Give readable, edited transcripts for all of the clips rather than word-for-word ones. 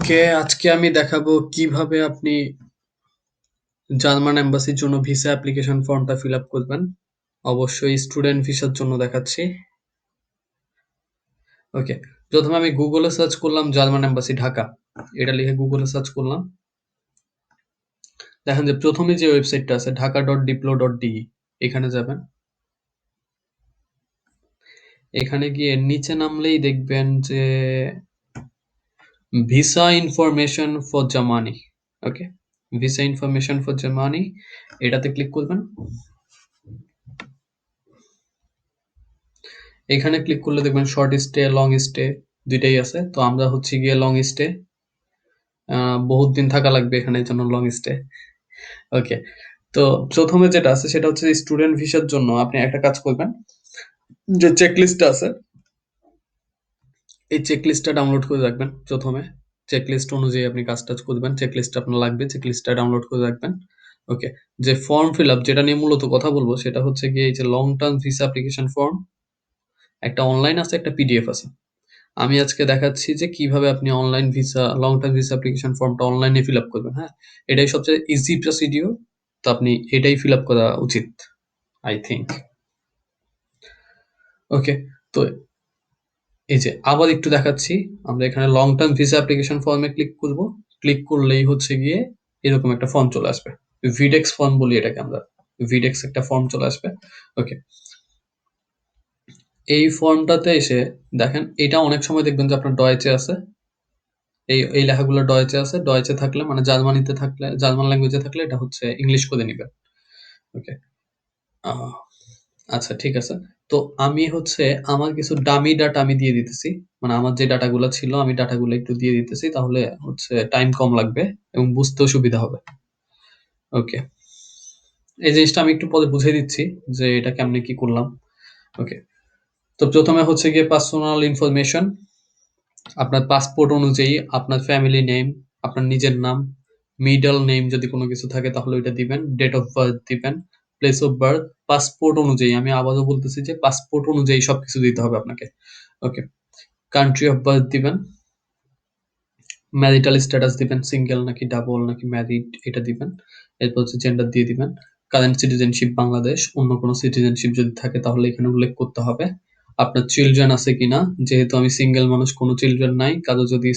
ওকে, আজকে আমি দেখাবো কিভাবে আপনি জার্মান এম্বাসির জন্য ভিসা অ্যাপ্লিকেশন ফর্মটা ফিল আপ করবেন। অবশ্যই স্টুডেন্ট ভিসার জন্য দেখাচ্ছি। ওকে, প্রথমে আমি গুগলে সার্চ করলাম জার্মান এম্বাসি ঢাকা। এটা লিখে গুগলে সার্চ করলাম। দেখেন যে প্রথমে যে ওয়েবসাইটটা আছে dhaka.diplo.de, এখানে যাবেন। এখানে গিয়ে নিচে নামলেই দেখবেন যে visa information for Germany. Okay, visa information for Germany এটাতে ক্লিক করবেন। এখানে ক্লিক করলে দেখবেন শর্ট স্টে, লং স্টে দুইটাই আছে। তো আমরা হচ্ছে গিয়ে লং স্টে, বহুত দিন থাকা লাগবে এখানে, এই জন্য লং স্টে। ওকে, তো প্রথমে যেটা আছে সেটা হচ্ছে স্টুডেন্ট ভিসার জন্য আপনি একটা কাজ করবেন, যে চেকলিস্টটা আছে এই চেকলিস্টটা ডাউনলোড করে রাখবেন। প্রথমে চেকলিস্ট অনুযায়ী আপনি কাজ টাজ করবেন, চেকলিস্ট আপনার লাগবে, চেকলিস্টটা ডাউনলোড করে রাখবেন। ওকে, যে ফর্ম ফিল আপ যেটা নিয়ে মূলত কথা বলবো সেটা হচ্ছে গিয়ে এই যে long term visa application form, একটা অনলাইন আছে, একটা পিডিএফ আছে। আমি আজকে দেখাচ্ছি যে কিভাবে আপনি online visa, long term visa application ফর্মটা অনলাইনে ফিল আপ করবেন। হ্যাঁ, এটাই সবচেয়ে ইজি প্রসিডিওর। তো আপনি এটাই ফিল আপ করা উচিত, আই থিঙ্ক। ওকে, তো এই যে আবার একটু দেখাচ্ছি, আমরা এখানে লং টার্ম ভিসা অ্যাপ্লিকেশন ফর্মে ক্লিক করব। ক্লিক করলেই হচ্ছে গিয়ে এরকম একটা ফর্ম চলে আসবে। ভিডেক্স ফর্ম বলি এটাকে আমরা, ভিডেক্স একটা ফর্ম চলে আসবে। ওকে, এই ফর্মটাতে এসে দেখেন, এটা অনেক সময় দেখবেন যে আপনার ডয়েচে আছে, এই লেখাগুলো ডয়েচে আছে। ডয়েচে থাকলে মানে জার্মানিতে থাকলে, জার্মান ল্যাঙ্গুয়েজে থাকলে এটা হচ্ছে ইংলিশ করে নিবেন। ওকে, আচ্ছা ঠিক আছে। তো আমি হচ্ছে আমার কিছু ডামি ডাটা আমি দিয়ে দিতেছি, মানে আমার যে ডাটাগুলো ছিল আমি ডাটাগুলো একটু দিয়ে দিতেছি, তাহলে হচ্ছে টাইম কম লাগবে এবং বুঝতেও সুবিধা হবে। ওকে, এই জিনিসটা আমি একটু পরে বুঝিয়ে দিচ্ছি যে এটা কেমনে কি করলাম। ওকে, তো প্রথমে হচ্ছে গিয়ে পার্সোনাল ইনফরমেশন, আপনার পাসপোর্ট অনুযায়ী আপনার ফ্যামিলি নেম, আপনার নিজের নাম, মিডল নেম যদি কোনো কিছু থাকে তাহলে ওইটা দিবেন, ডেট অফ বার্থ দিবেন, প্লেস অফ বার্থ পাসপোর্ট অনুযায়ী, আমি আবারও বলতেছি যে পাসপোর্ট অনুযায়ী সবকিছু দিতে হবে আপনাকে। ওকে, কান্ট্রি অফ বার্থ দিবেন, ম্যারিটাল স্ট্যাটাস দিবেন, সিঙ্গেল নাকি ডাবল নাকি ম্যারিড এটা দিবেন। এরপর হচ্ছে জেন্ডার দিয়ে দিবেন, কারেন্ট সিটিজেনশিপ বাংলাদেশ, অন্য কোনো সিটিজেনশিপ যদি থাকে তাহলে এখানে উল্লেখ করতে হবে। আপনার চিলড্রেন আছে কিনা, যেহেতু আমি সিঙ্গেল মানুষ, কোনো চিলড্রেন নাই, কারো যদি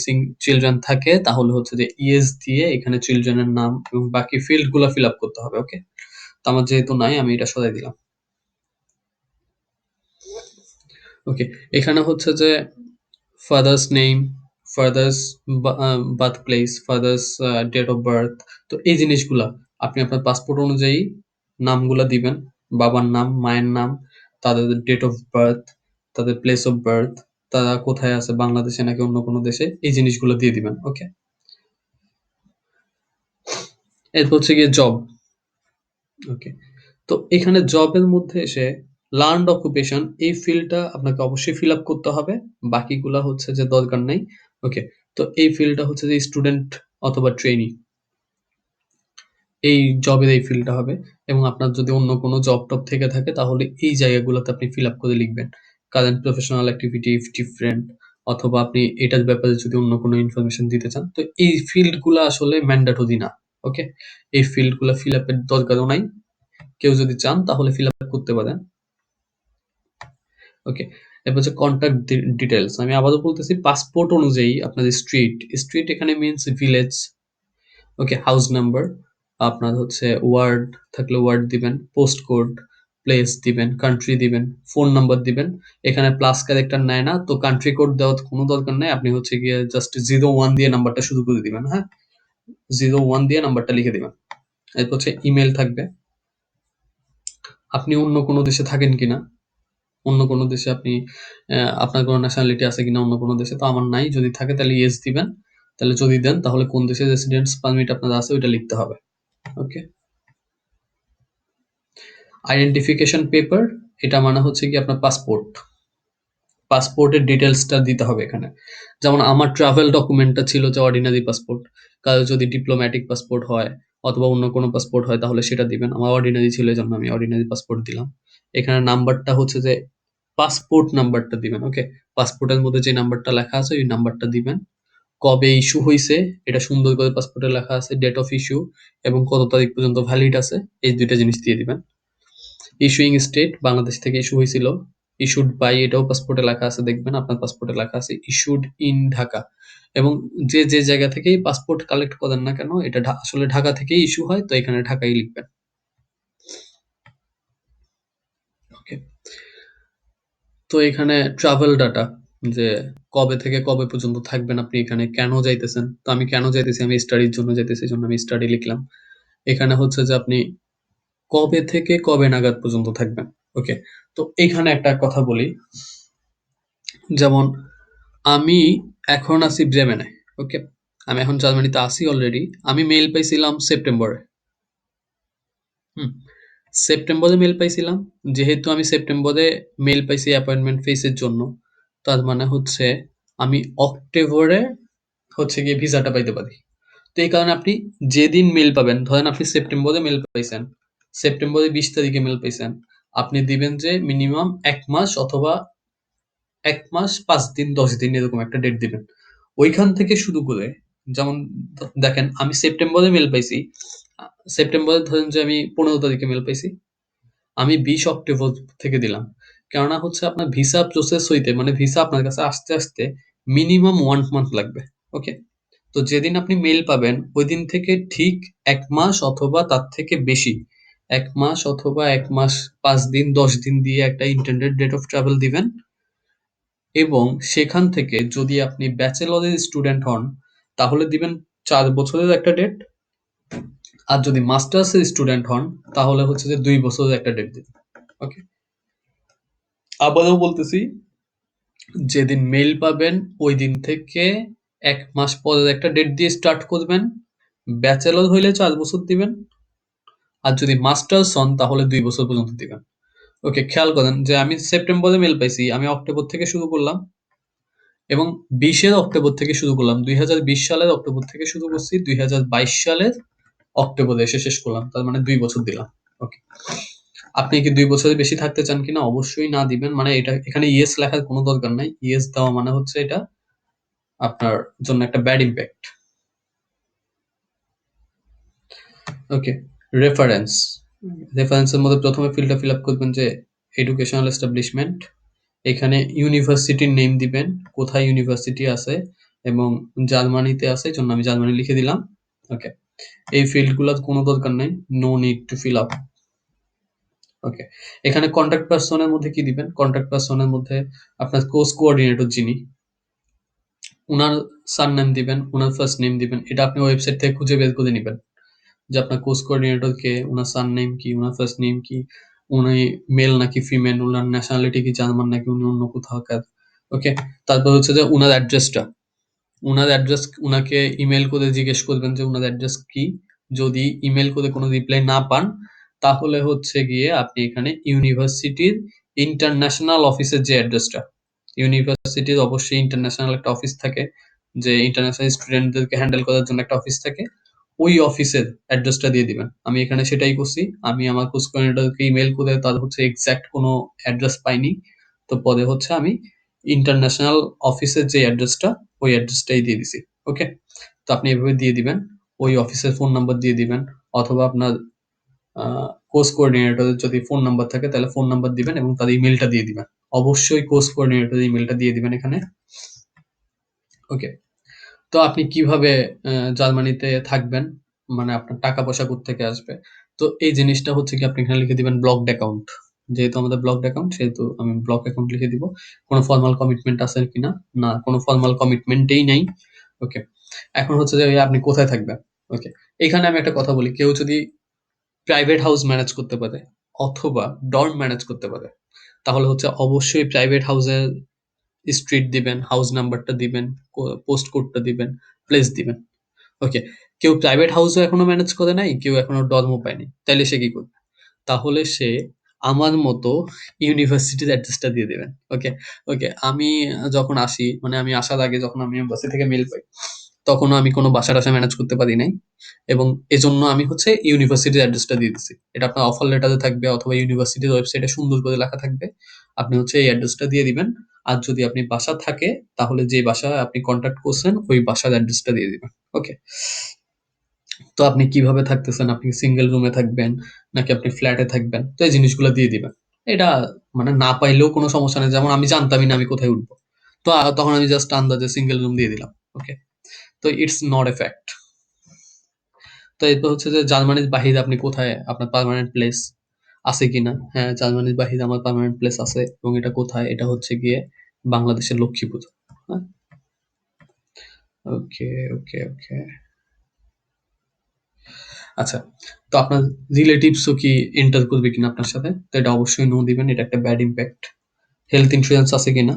চিলড্রেন থাকে তাহলে হচ্ছে যে ইয়েস দিয়ে এখানে চিলড্রেনের নাম এবং বাকি ফিল্ড গুলা ফিল আপ করতে হবে। ওকে, তো আমার যেহেতু নাই আমি এটা সরাই দিলাম। ওকে, এখানে হচ্ছে যে father's name, father's birth place, father's date of birth, তো এই জিনিসগুলা আপনি আপনার পাসপোর্ট অনুযায়ী নামগুলা দিবেন। বাবার নাম, মায়ের নাম, তাদের ডেট অফ বার্থ, তাদের প্লেস অফ বার্থ, তারা কোথায় আছে, বাংলাদেশে নাকি অন্য কোনো দেশে, এই জিনিসগুলো দিয়ে দিবেন। ওকে, এরপর হচ্ছে গিয়ে জব। ওকে, তো এখানে জবের মধ্যে এসে লার্নড অকুপেশন এই ফিল্ডটা আপনাকে অবশ্যই ফিল আপ করতে হবে, বাকিগুলা হচ্ছে যে দরকার নাই। ওকে, তো এই ফিল্ডটা হচ্ছে যে স্টুডেন্ট অথবা ট্রেনি, এই জবের এই ফিল্ডটা হবে। এবং আপনার যদি অন্য কোনো জব টব থেকে থাকে তাহলে এই জায়গাগুলোতে আপনি ফিল আপ করে লিখবেন, current professional activity if different, অথবা আপনি এটার ব্যাপারে যদি অন্য কোনো ইনফরমেশন দিতে চান। তো এই ফিল্ডগুলো আসলে ম্যান্ডেটরি না। ওকে, এই ফিল্ডগুলো ফিল আপের দরকারও নাই, কেউ যদি চান তাহলে ফিল আপ করতে পারেন। ওকে, এরপর হচ্ছে কন্ট্যাক্ট ডিটেলস, আমি আবারও বলতেছি পাসপোর্ট অনুযায়ী আপনার স্ট্রিট, স্ট্রিট এখানে মিনস ভিলেজ। ওকে, হাউস নাম্বার, আপনার হচ্ছে ওয়ার্ড থাকলে ওয়ার্ড দিবেন, পোস্ট কোড, প্লেস দিবেন, কান্ট্রি দিবেন, ফোন নাম্বার দিবেন। এখানে প্লাস ক্যারেক্টার নেয় না, তো কান্ট্রি কোড দেওয়ার কোনো দরকার নেই, আপনি হচ্ছে গিয়ে জাস্ট 01 দিয়ে নাম্বারটা শুরু করে দিবেন। হ্যাঁ, 01 দিয়ে নাম্বারটা লিখে দিবেন। এরপর হচ্ছে ইমেল থাকবে, আপনি অন্য কোনো দেশে থাকেন কিনা, অন্য কোনো দেশে আপনি আপনার কোনো ন্যাশনালিটি আছে কিনা অন্য কোনো দেশে, তো আমার নাই, যদি থাকে তাহলে ইয়েস দিবেন। তাহলে যদি দেন তাহলে কোন দেশে রেসিডেন্স পারমিট আপনার আছে ওইটা লিখতে হবে। ওকে, আইডেন্টিফিকেশন পেপার, এটা মানে হচ্ছে কি আপনার পাসপোর্ট, পাসপোর্টের ডিটেলসটা দিতে হবে এখানে। যেমন আমার ট্রাভেল ডকুমেন্টটা ছিল যে অর্ডিনারি পাসপোর্ট, কারো যদি ডিপ্লোম্যাটিক পাসপোর্ট হয় অথবা অন্য কোনো পাসপোর্ট হয় তাহলে সেটা দিবেন। আমার অর্ডিনারি ছিল এই জন্য আমি অর্ডিনারি পাসপোর্ট দিলাম। এখানে নাম্বারটা হচ্ছে যে পাসপোর্ট নাম্বারটা দিবেন। ওকে, পাসপোর্টের মধ্যে যে নাম্বারটা লেখা আছে ওই নাম্বারটা দিবেন। কবে ইস্যু হইছে এটা সুন্দর করে পাসপোর্টে লেখা আছে, ডেট অফ ইস্যু এবং কত তারিখ পর্যন্ত ভ্যালিড আছে, এই ২ টা জিনিস দিয়ে দিবেন। ইস্যুইং স্টেট বাংলাদেশ থেকে ইস্যু হইছিল। ইস্যুড বাই এটাও পাসপোর্টে লেখা আছে, দেখবেন আপনার পাসপোর্টে লেখা আছে ইস্যুড ইন ঢাকা। এবং যে জায়গা থেকেই পাসপোর্ট কালেক্ট করেন না কেন এটা আসলে ঢাকা থেকেই ইস্যু হয়, তো এখানে ঢাকাই লিখবেন। ওকে। তো এখানে ট্রাভেল ডাটা, যে কবে থেকে কবে পর্যন্ত থাকবেন আপনি এখানে, কেন যাইতেছেন। তো আমি কেন যাইতেছি, আমি স্টাডির জন্য যাইতেছি, এই জন্য আমি স্টাডি লিখলাম। এখানে হচ্ছে যে আপনি কবে থেকে কবে নাগাদ পর্যন্ত থাকবেন। ওকে। তো এইখানে একটা কথা বলি, যেমন আমি এখন আছি ব্রেমেনে। ওকে। আমি এখন জার্মানিতে আছি অলরেডি। আমি মেইল পাইছিলাম সেপ্টেম্বরে। হুম। সেপ্টেম্বরে মেইল পাইছিলাম। যেহেতু আমি সেপ্টেম্বরে মেইল পাইছি অ্যাপয়েন্টমেন্ট ফিসের জন্য, তার মানে হচ্ছে আমি অক্টোবরে হচ্ছে গিয়ে ভিসাটা পাইতে পারি। তো এই কারণে আপনি যেদিন মেইল পাবেন, ধরেন আপনি সেপ্টেম্বরে মেইল পাইছেন, সেপ্টেম্বরের ২০ তারিখে মেইল পাইছেন, আপনি দিবেন যে মিনিমাম ১ মাস অথবা ১ মাস ৫ দিন ১০ দিন এরকম একটা ডেট দিবেন। ওইখান থেকে শুরু করে, যেমন দেখেন আমি সেপ্টেম্বরে মেইল পাইছি। আ সেপ্টেম্বরে ধরেন যে আমি ১৫ তারিখে মেইল পাইছি। আমি ২০ অক্টোবর থেকে দিলাম। কেননা হচ্ছে আপনার ভিসা প্রসেস হইতে, মানে ভিসা আপনার কাছে আসতে মিনিমাম ১ মান্থ লাগবে। ওকে? তো যেদিন আপনি মেইল পাবেন ঐদিন থেকে ঠিক ১ মাস অথবা তার থেকে বেশি, ১ মাস অথবা ১ মাস ৫ দিন ১০ দিন দিয়ে একটা ইন্টেন্ডেড ডেট অফ ট্রাভেল দিবেন। এবং সেখান থেকে যদি আপনি ব্যাচেলরের স্টুডেন্ট হন তাহলে দিবেন ৪ বছরের একটা ডেট। আর যদি মাস্টার্সের স্টুডেন্ট হন তাহলে হচ্ছে যে ২ বছরের একটা ডেট দিবেন। ওকে? আবারও বলতেছি, যেদিন মেইল পাবেন ওই দিন থেকে ১ মাস পরের একটা ডেট দিয়ে স্টার্ট করবেন। ব্যাচেলর হইলে ৪ বছর দিবেন। আর যদি মাস্টার্স হন তাহলে ২ বছর পর্যন্ত দিবেন। ওকে, খেয়াল করেন যে আমি সেপ্টেম্বরে মেইল পাইছি, আমি অক্টোবর থেকে শুরু করলাম এবং ২০ অক্টোবর থেকে শুরু করলাম। ২০২০ সালের অক্টোবর থেকে শুরু করছি, ২০২২ সালের অক্টোবরে এসে শেষ করলাম। তার মানে ২ বছর দিলাম। ওকে। আপনি কি ২ বছরের বেশি থাকতে চান কিনা? অবশ্যই না দিবেন। মানে এটা এখানে ইয়েস লেখার কোনো দরকার নাই। ইয়েস দেওয়া মানে হচ্ছে এটা আপনার জন্য একটা ব্যাড ইমপ্যাক্ট। ওকে। রেফারেন্স। রেফারেন্সের মধ্যে ১ম এ ফিল্ডটা ফিল আপ করবেন যে এডুকেশনাল এস্টাবলিশমেন্ট। এখানে ইউনিভার্সিটির নেম দিবেন, কোথায় ইউনিভার্সিটি আছে এবং জার্মানিতে আছে, এজন্য আমি জার্মানি লিখে দিলাম। ওকে। এই ফিল্ডগুলোর কোনো দরকার নাই। No need to fill up. Okay. এখানে কনট্যাক্ট পারসন এর মধ্যে কি দিবেন? কনট্যাক্ট পারসন এর মধ্যে আপনার কোর্স কোঅর্ডিনেটর যিনি, উনার সারনেম দিবেন, উনার ফার্স্ট নেম দিবেন। এটা আপনি ওয়েবসাইট থেকে খুঁজে বের করে নিবেন। যে আপনার কোর্স কোঅর্ডিনেটর কে, উনার সারনেম কি, উনার ফার্স্ট নেম কি, উনি মেল নাকি ফিমেল, উনার ন্যাশনালিটি কি জার্মান নাকি উনি অন্য কোথাকার। ওকে। তারপর হচ্ছে যে উনার অ্যাড্রেসটা, উনার অ্যাড্রেস উনাকে ইমেইল করে জিজ্ঞেস করবেন যে উনার অ্যাড্রেস কি। যদি ইমেইল করে কোনো রিপ্লাই না পান তাহলে হচ্ছে গিয়ে আপনি এখানে ইউনিভার্সিটির ইন্টারন্যাশনাল অফিসের যে অ্যাড্রেসটা, ইউনিভার্সিটির অবশ্যই ইন্টারন্যাশনাল একটা অফিস থাকে, যে ইন্টারন্যাশনাল স্টুডেন্টদেরকে হ্যান্ডেল করার জন্য একটা অফিস থাকে, ওই অফিসের অ্যাড্রেসটা দিয়ে দিবেন। আমি এখানে সেটাই করছি। আমি আমার কোর্স কোঅর্ডিনেটরকে ইমেইল করে তার হচ্ছে এক্সাক্ট কোনো অ্যাড্রেস পাইনি। তো পরে হচ্ছে আমি ইন্টারন্যাশনাল অফিসের যে অ্যাড্রেসটা ওই অ্যাড্রেসটাই দিয়ে দিছি। ওকে? তো আপনি এভাবে দিয়ে দিবেন। ওই অফিসের ফোন নাম্বার দিয়ে দিবেন অথবা আপনার কোর্স কোঅর্ডিনেটরের যদি ফোন নাম্বার থাকে তাহলে ফোন নাম্বার দিবেন এবং তার ইমেইলটা দিয়ে দিবেন। অবশ্যই কোর্স কোঅর্ডিনেটরের ইমেইলটা দিয়ে দিবেন এখানে। ওকে। তো আপনি কিভাবে জার্মানিতে থাকবেন? মানে আপনার টাকা-পয়সা কোত্থেকে আসবে? তো এই জিনিসটা হচ্ছে কি আপনি এখানে লিখে দিবেন ব্লকড অ্যাকাউন্ট। যেহেতু আমাদের ব্লকড অ্যাকাউন্ট সেহেতু আমি ব্লক অ্যাকাউন্ট লিখে দিব। কোন ফরমাল কমিটমেন্ট আছে কিনা? না, কোন ফরমাল কমিটমেন্টই নাই। ওকে। এখন হচ্ছে যে আপনি কোথায় থাকবেন? ওকে। এখানে আমি একটা কথা বলি। কেউ যদি প্রাইভেট হাউস ম্যানেজ করতে পারে অথবা ডর্ম ম্যানেজ করতে পারে, তাহলে হচ্ছে অবশ্যই প্রাইভেট হাউসের স্ট্রিট দিবেন, হাউস নাম্বারটা দিবেন, পোস্ট কোডটা দিবেন, প্লেস দিবেন। ওকে। কেউ প্রাইভেট হাউসও এখনো ম্যানেজ করে নাই, কেউ এখনো ডর্মও পায়নি। তাইলে সে কি করবে? তাহলে সে আমার মতো ইউনিভার্সিটির অ্যাড্রেসটা দিয়ে দিবেন। ওকে? ওকে। আমি যখন আসি, মানে আমি আসার আগে যখন আমি এম্বাসি থেকে মেইল পাই, তখনও আমি কোনো বাসা-টাসা ম্যানেজ করতে পারি নাই। এবং এজন্য আমি হচ্ছে ইউনিভার্সিটির অ্যাড্রেসটা দিয়ে দিছি। এটা আপনার অফার লেটারে থাকবে অথবা ইউনিভার্সিটির ওয়েবসাইটে সুন্দর করে লেখা থাকবে। আপনি হচ্ছে এই অ্যাড্রেসটা দিয়ে দিবেন। আর যদি আপনি বাসা থাকে তাহলে যে বাসায় আপনি কন্ট্যাক্ট করছেন ওই বাসার অ্যাড্রেসটা দিয়ে দিবেন। ওকে? তো আপনি কিভাবে থাকতেছেন? আপনি সিঙ্গেল রুমে থাকবেন নাকি আপনি ফ্ল্যাটে থাকবেন? তো এই জিনিসগুলা দিয়ে দিবেন। এটা মানে না পাইলেও কোনো সমস্যা নাই। যেমন আমি জানতামই না আমি কোথায় উঠবো। তো তখন আমি জাস্ট আন্দাজে সিঙ্গেল রুম দিয়ে দিলাম। ওকে? তো ইটস নট এ ফ্যাক্ট। তো এরপর হচ্ছে যে জার্মানির বাহিরে আপনি কোথায় আপনার পার্মানেন্ট প্লেস আছে কিনা? হ্যাঁ, জার্মানির বাহিরে আমার পার্মানেন্ট প্লেস আছে এবং এটা কোথায়? এটা হচ্ছে গিয়ে বাংলাদেশের লক্ষ্মীপুর। হ্যাঁ? ওকে, ওকে, ওকে। আচ্ছা, তো আপনার রিলেটিভসও কি এন্টার করবে কিনা আপনার সাথে? তো এটা অবশ্যই নো দিবেন। এটা একটা ব্যাড ইমপ্যাক্ট। হেলথ ইন্সুরেন্স আছে কিনা?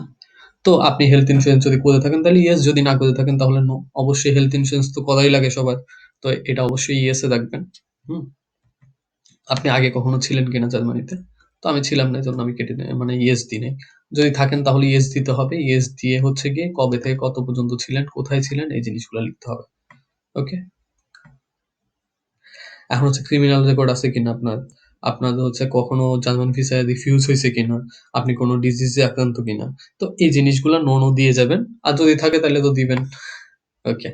তো আপনি হেলথ ইন্সুরেন্স যদি করে থাকেন তাহলে ইয়েস, যদি না করে থাকেন তাহলে নো। অবশ্যই হেলথ ইন্সুরেন্স তো করাই লাগে সবার। তো এটা অবশ্যই ইয়েস এ রাখবেন। হুম? আপনি আগে কখনো ছিলেন কিনা জার্মানিতে? তো আমি ছিলাম না, এজন্য আমি কেটে মানে ইয়েস দিই নাই। যদি থাকেন তাহলে ইয়েস দিতে হবে। ইয়েস দিয়ে হচ্ছে গিয়ে কবে থেকে কত পর্যন্ত ছিলেন, কোথায় ছিলেন এই জিনিসগুলো লিখতে হবে। ওকে? এখন হচ্ছে ক্রিমিনাল রেকর্ড আছে কিনা আপনার, আপনার হচ্ছে কখনো জার্মান ভিসায় রিফিউজ হয়েছে কিনা, আপনি কোনো ডিজিজে আক্রান্ত কিনা। তো এই জিনিসগুলো নো নো দিয়ে যাবেন। আর যদি থাকে তাহলে তো দিবেন। ওকে?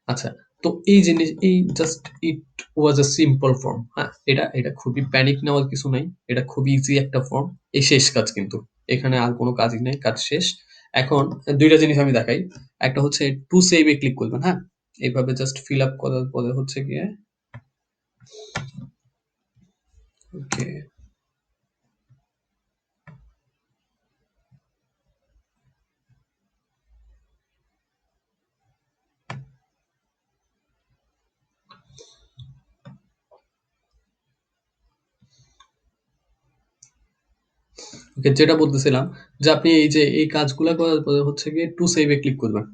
আচ্ছা, তো এই জিনিস এই just it was a simple form. হ্যাঁ, এটা এটা খুবই প্যানিক নেওয়ার কিছু নাই। এটা খুবই ইজি একটা ফর্ম। এই শেষ কাজ কিন্তু। এখানে আর কোনো কাজই নাই, কাজ শেষ। এখন ২ টা জিনিস আমি দেখাই। একটা হচ্ছে টু সেভ এ ক্লিক করবেন, হ্যাঁ? এভাবে জাস্ট ফিল আপ করার পরে হচ্ছে গিয়ে ওকে, ওকে যেটা বলতেছিলাম যে আপনি এই যে এই কাজগুলা করার পরে হচ্ছে গিয়ে টু সেভ এ ক্লিক করবেন।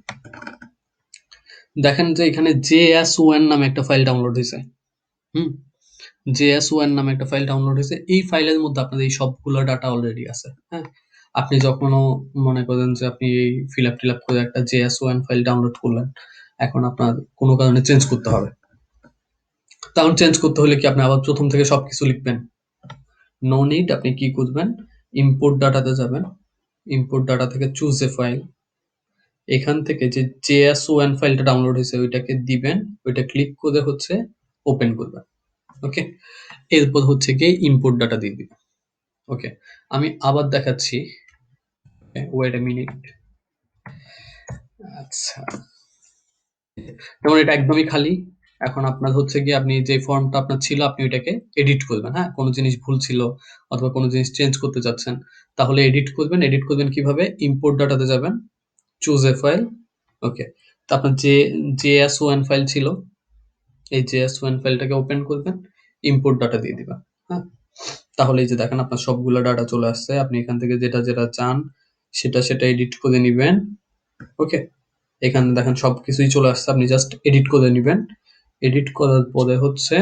দেখেন যে এখানে JS1 নামে একটা ফাইল ডাউনলোড হইছে। হুম? JS1 নামে একটা ফাইল ডাউনলোড হয়েছে। এই ফাইলের মধ্যে আপনাদের এই সবগুলো ডাটা অলরেডি আছে। হ্যাঁ? আপনি যখনও মনে করেন যে আপনি এই ফিল আপ টিল আপ করে একটা JS1 ফাইল ডাউনলোড করলেন। এখন আপনার কোনো কারণে চেঞ্জ করতে হবে। তখন চেঞ্জ করতে হলে কি আপনি আবার ১ম থেকে সবকিছু লিখবেন? No need. আপনি কি করবেন? ইম্পোর্ট ডাটাতে যাবেন। ইম্পোর্ট ডাটা থেকে চুজ এ ফাইল। এখান থেকে যে JS1 ফাইলটা ডাউনলোড হয়েছে ওইটাকে দিবেন। ওইটা ক্লিক করে হচ্ছে ওপেন করবেন। ওকে? এরপর হচ্ছে গিয়ে ইম্পোর্ট ডাটা দিয়ে দিবেন। ওকে, আমি আবার দেখাচ্ছি। Wait a minute. আচ্ছা, যেমন এটা একদমই খালি। এখন আপনার হচ্ছে গিয়ে আপনি যে ফর্মটা আপনার ছিল আপনি ওইটাকে এডিট করবেন। হ্যাঁ, কোনো জিনিস ভুল ছিল অথবা কোনো জিনিস চেঞ্জ করতে চাচ্ছেন তাহলে এডিট করবেন। এডিট করবেন কিভাবে? ইম্পোর্ট ডাটাতে যাবেন, চুজ এ ফাইল। ওকে, তো আপনার যে JS1 ফাইল ছিল এই JS1 ফাইলটাকে ওপেন করবেন, ইম্পোর্ট ডাটা দিয়ে দিবেন। হ্যাঁ, তাহলে এই যে দেখেন আপনার সবগুলা ডাটা চলে আসছে। আপনি এখান থেকে যেটা যেটা চান সেটা এডিট করে নিবেন। ওকে, এখানে দেখেন সবকিছুই চলে আসছে। আপনি জাস্ট এডিট করে নিবেন। এডিট করার পরে হচ্ছে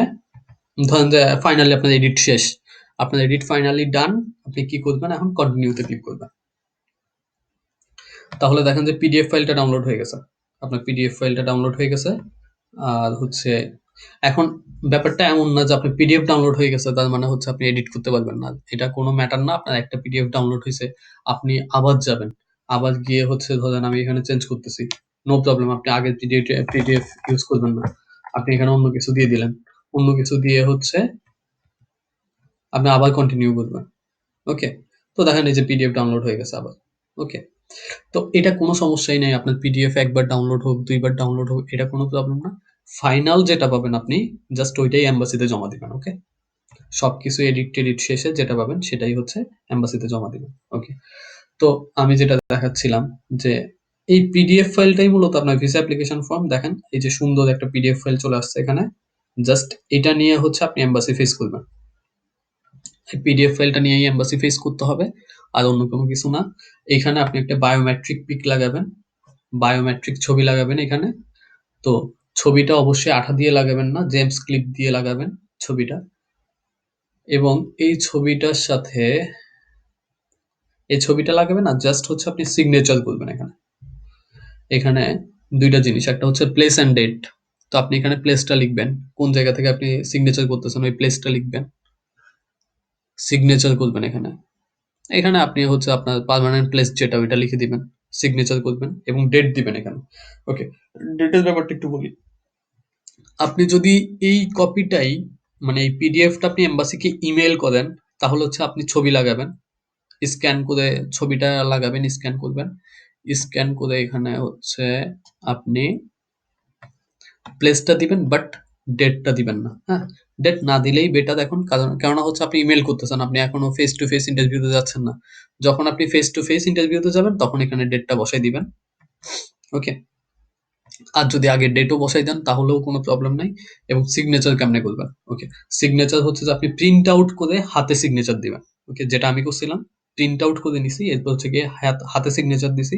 ধরেন যে ফাইনালি আপনার এডিট শেষ। আপনার এডিট ফাইনালি ডান। আপনি কি করবেন? এখন কন্টিনিউ তে ক্লিক করবেন। তাহলে দেখেন যে পিডিএফ ফাইলটা ডাউনলোড হয়ে গেছে। আপনার পিডিএফ ফাইলটা ডাউনলোড হয়ে গেছে। আর হচ্ছে এখন ব্যাপারটা এমন না যে আপনার পিডিএফ ডাউনলোড হয়ে গেছে তার মানে হচ্ছে আপনি এডিট করতে পারবেন না। এটা কোনো ম্যাটার না। আপনার একটা পিডিএফ ডাউনলোড হইছে। আপনি আবার যাবেন। আবার গিয়ে হচ্ছে ধরেন আমি এখানে চেঞ্জ করতেছি। No problem. আপনি আগের পিডিএফ ইউজ করবেন না। আপনি এখানে অন্য কিছু দিয়ে দিলেন। অন্য কিছু দিয়ে হচ্ছে আপনি আবার কন্টিনিউ করবেন। ওকে? তো দেখেন এই যে পিডিএফ ডাউনলোড হয়ে গেছে আবার। ওকে? তো এটা কোনো সমস্যাই নাই। আপনার পিডিএফ একবার ডাউনলোড হোক, ২ বার ডাউনলোড হোক এটা কোনো প্রবলেম না। ফাইনাল যেটা পাবেন আপনি জাস্ট ওইটাই এম্বাসিতে জমা দিবেন। ওকে? সবকিছু এডিট-টেডিট শেষে যেটা পাবেন সেটাই হচ্ছে এম্বাসিতে জমা দিবেন। ওকে? তো আমি যেটা দেখাচ্ছিলাম যে এই পিডিএফ ফাইলটাই মূলত আপনার ভিসা অ্যাপ্লিকেশন ফর্ম। দেখেন এই যে সুন্দর একটা পিডিএফ ফাইল চলে আসছে এখানে। জাস্ট এটা নিয়ে হচ্ছে আপনি এম্বাসি ফেস করবেন। এই পিডিএফ ফাইলটা নিয়েই এম্বাসি ফেস করতে হবে। আর অন্য কোনো কিছু না। এখানে আপনি একটা বায়োমেট্রিক পিক লাগাবেন। বায়োমেট্রিক ছবি লাগাবেন এখানে। তো ছবিটা অবশ্যই আঠা দিয়ে লাগাবেন না, জেমস ক্লিপ দিয়ে লাগাবেন ছবিটা। এবং এই ছবিটা লাগাবেন না জাস্ট হচ্ছে আপনি সিগনেচার করবেন এখানে। এখানে ২ টা জিনিস। একটা হচ্ছে প্লেস অ্যান্ড ডেট। তো আপনি এখানে প্লেসটা লিখবেন। কোন জায়গা থেকে আপনি সিগনেচার করতেছেন ওই প্লেসটা লিখবেন। সিগনেচার করবেন এখানে। এখানে আপনি হচ্ছে আপনার পার্মানেন্ট প্লেস যেটা ওইটা লিখে দিবেন, সিগনেচার করবেন এবং ডেট দিবেন এখানে। ওকে, ডেটের ব্যাপারটা একটু বলি। আপনি যদি এই কপিটাই মানে এই পিডিএফটা আপনি এম্বাসিকে ইমেইল করেন, তাহলে হচ্ছে আপনি ছবি লাগাবেন, স্ক্যান করে ছবিটা লাগাবেন, স্ক্যান করবেন, স্ক্যান করে এখানে হচ্ছে আপনি প্লেসটা দিবেন, বাট ডেটটা দিবেন না। হ্যাঁ, ডেট না দিলেই বেটার এখন, কারণ কেননা হচ্ছে আপনি ইমেল করতেছেন, আপনি এখনো ফেস টু ফেস ইন্টারভিউতে যাচ্ছেন না। যখন আপনি ফেস টু ফেস ইন্টারভিউতে যাবেন তখন এখানে ডেটটা বসাই দিবেন। ওকে, আর যদি আগে ডেটও বসাই দেন তাহলেও কোনো প্রবলেম নাই। এবং সিগনেচার কেমনে করবেন? ওকে, সিগনেচার হচ্ছে যে আপনি প্রিন্ট আউট করে হাতে সিগনেচার দিবেন। ওকে, যেটা আমি করছিলাম, প্রিন্ট আউট করে নিছি, এরপর হচ্ছে গিয়ে হাতে সিগনেচার দিছি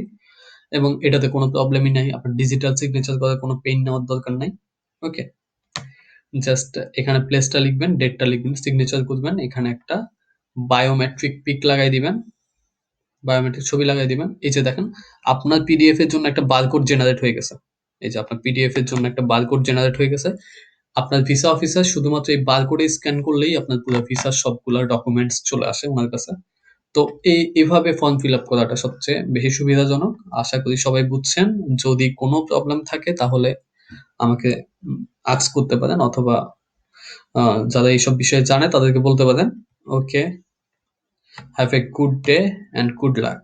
এবং এটাতে কোনো প্রবলেমই নাই। আপনার ডিজিটাল সিগনেচার করার কোনো পেইন নেওয়ার দরকার নাই। ওকে, জাস্ট এখানে প্লেসটা লিখবেন, ডেটটা লিখবেন, সিগনেচার করবেন, এখানে একটা বায়োমেট্রিক পিক লাগাই দিবেন, বায়োমেট্রিক ছবি লাগাই দিবেন। এই যে দেখেন, আপনার পিডিএফ এর জন্য একটা বারকোড জেনারেট হয়ে গেছে। এই যে আপনার পিডিএফ এর জন্য একটা বারকোড জেনারেট হয়ে গেছে। আপনার ভিসা অফিসার শুধুমাত্র এই বারকোডে স্ক্যান করলেই আপনার পুরো ভিসার সবগুলা ডকুমেন্টস চলে আসে উনার কাছে। তো এভাবে ফর্ম ফিল আপ করাটা সবচেয়ে বেশি সুবিধাজনক। আশা করি সবাই বুঝছেন। যদি কোনো প্রবলেম থাকে তাহলে আমাকে আস্ক করতে পারেন, অথবা যারা এইসব বিষয়ে জানে তাদেরকে বলতে পারেন। Okay, have a good day and good lakh.